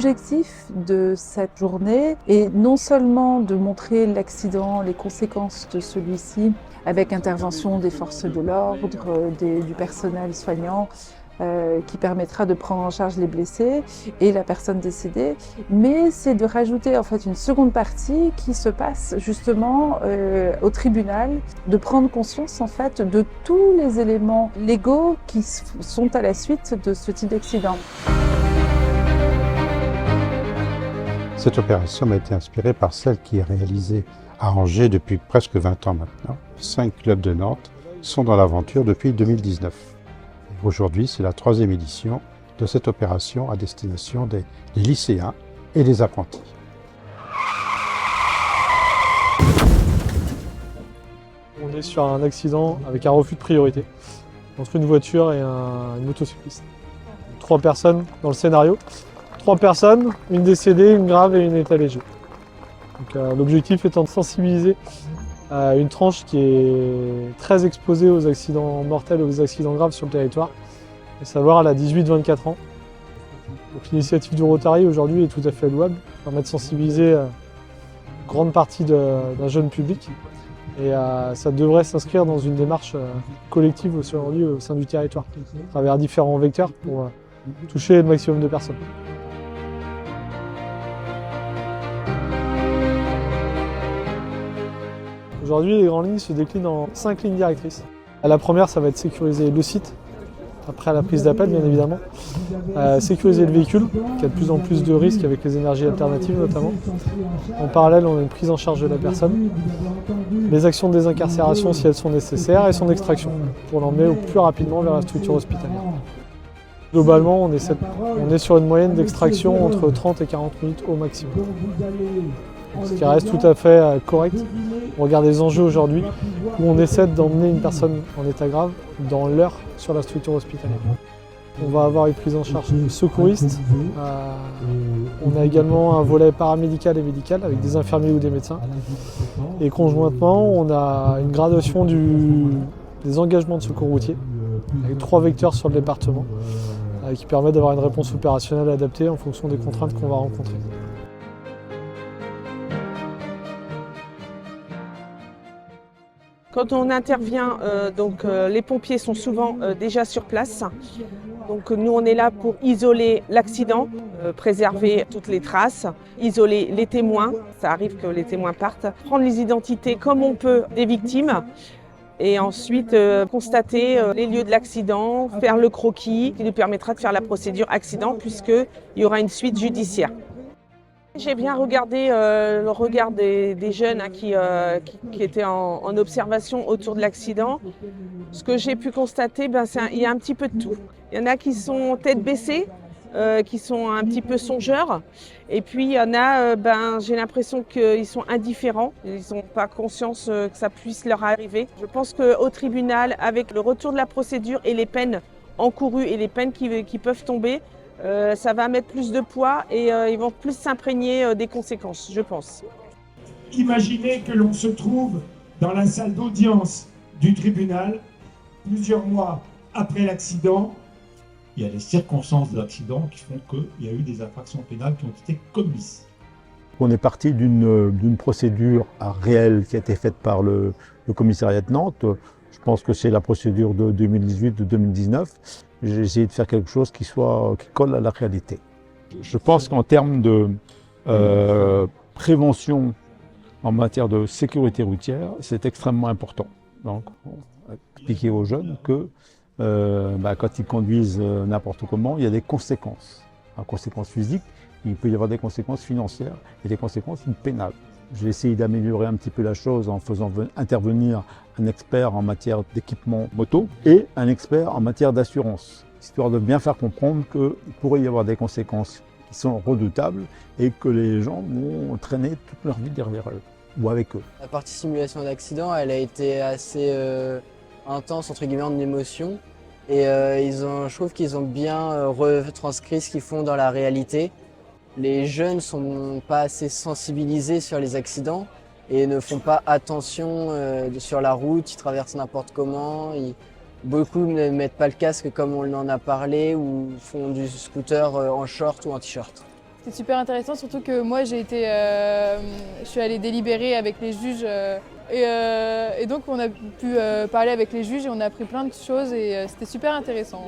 L'objectif de cette journée est non seulement de montrer l'accident, les conséquences de celui-ci, avec intervention des forces de l'ordre, du personnel soignant, qui permettra de prendre en charge les blessés et la personne décédée, mais c'est de rajouter en fait une seconde partie qui se passe justement au tribunal, de prendre conscience en fait de tous les éléments légaux qui sont à la suite de ce type d'accident. Cette opération m'a été inspirée par celle qui est réalisée à Angers depuis presque 20 ans maintenant. 5 clubs de Nantes sont dans l'aventure depuis 2019. Aujourd'hui, c'est la 3e édition de cette opération à destination des lycéens et des apprentis. On est sur un accident avec un refus de priorité entre une voiture et une motocycliste. 3 personnes dans le scénario. 3 personnes, une décédée, une grave et une état léger. L'objectif étant de sensibiliser une tranche qui est très exposée aux accidents mortels et aux accidents graves sur le territoire, à savoir elle a 18-24 ans. L'initiative du Rotary aujourd'hui est tout à fait louable, permet de sensibiliser une grande partie d'un jeune public et ça devrait s'inscrire dans une démarche collective aujourd'hui au sein du territoire, à travers différents vecteurs pour toucher le maximum de personnes. Aujourd'hui, les grandes lignes se déclinent en 5 lignes directrices. La première, ça va être sécuriser le site, après la prise d'appel bien évidemment. Sécuriser le véhicule, qui a de plus en plus de risques avec les énergies alternatives notamment. En parallèle, on a une prise en charge de la personne, les actions de désincarcération si elles sont nécessaires et son extraction, pour l'emmener au plus rapidement vers la structure hospitalière. Globalement, on est sur une moyenne d'extraction entre 30 et 40 minutes au maximum. Ce qui reste tout à fait correct. On regarde les enjeux aujourd'hui où on essaie d'emmener une personne en état grave dans l'heure sur la structure hospitalière. On va avoir une prise en charge secouriste. On a également un volet paramédical et médical avec des infirmiers ou des médecins. Et conjointement, on a une gradation des engagements de secours routier avec 3 vecteurs sur le département qui permet d'avoir une réponse opérationnelle adaptée en fonction des contraintes qu'on va rencontrer. Quand on intervient, les pompiers sont souvent déjà sur place. Donc nous, on est là pour isoler l'accident, préserver toutes les traces, isoler les témoins. Ça arrive que les témoins partent. Prendre les identités comme on peut des victimes. Et ensuite, constater les lieux de l'accident, faire le croquis qui nous permettra de faire la procédure accident puisqu'il y aura une suite judiciaire. J'ai bien regardé le regard des jeunes qui étaient en observation autour de l'accident. Ce que j'ai pu constater, il y a un petit peu de tout. Il y en a qui sont tête baissée, qui sont un petit peu songeurs. Et puis il y en a, j'ai l'impression qu'ils sont indifférents. Ils n'ont pas conscience que ça puisse leur arriver. Je pense qu'au tribunal, avec le retour de la procédure et les peines encourues et les peines qui peuvent tomber, ça va mettre plus de poids et ils vont plus s'imprégner des conséquences, je pense. Imaginez que l'on se trouve dans la salle d'audience du tribunal, plusieurs mois après l'accident. Il y a les circonstances de l'accident qui font qu'il y a eu des infractions pénales qui ont été commises. On est parti d'une procédure réelle qui a été faite par le commissariat de Nantes. Je pense que c'est la procédure de 2018, de 2019. J'ai essayé de faire quelque chose qui colle à la réalité. Je pense qu'en termes de prévention en matière de sécurité routière, c'est extrêmement important. Donc, expliquer aux jeunes que quand ils conduisent n'importe comment, il y a des conséquences. Des conséquences physiques, il peut y avoir des conséquences financières et des conséquences pénales. J'ai essayé d'améliorer un petit peu la chose en faisant intervenir un expert en matière d'équipement moto et un expert en matière d'assurance, histoire de bien faire comprendre qu'il pourrait y avoir des conséquences qui sont redoutables et que les gens vont traîner toute leur vie derrière eux ou avec eux. La partie simulation d'accident, elle a été assez intense entre guillemets en émotion et je trouve qu'ils ont bien retranscrit ce qu'ils font dans la réalité. Les jeunes ne sont pas assez sensibilisés sur les accidents et ne font pas attention sur la route, ils traversent n'importe comment. Beaucoup ne mettent pas le casque comme on en a parlé ou font du scooter en short ou en t-shirt. C'était super intéressant, surtout que moi je suis allée délibérer avec les juges et donc on a pu parler avec les juges et on a appris plein de choses et c'était super intéressant.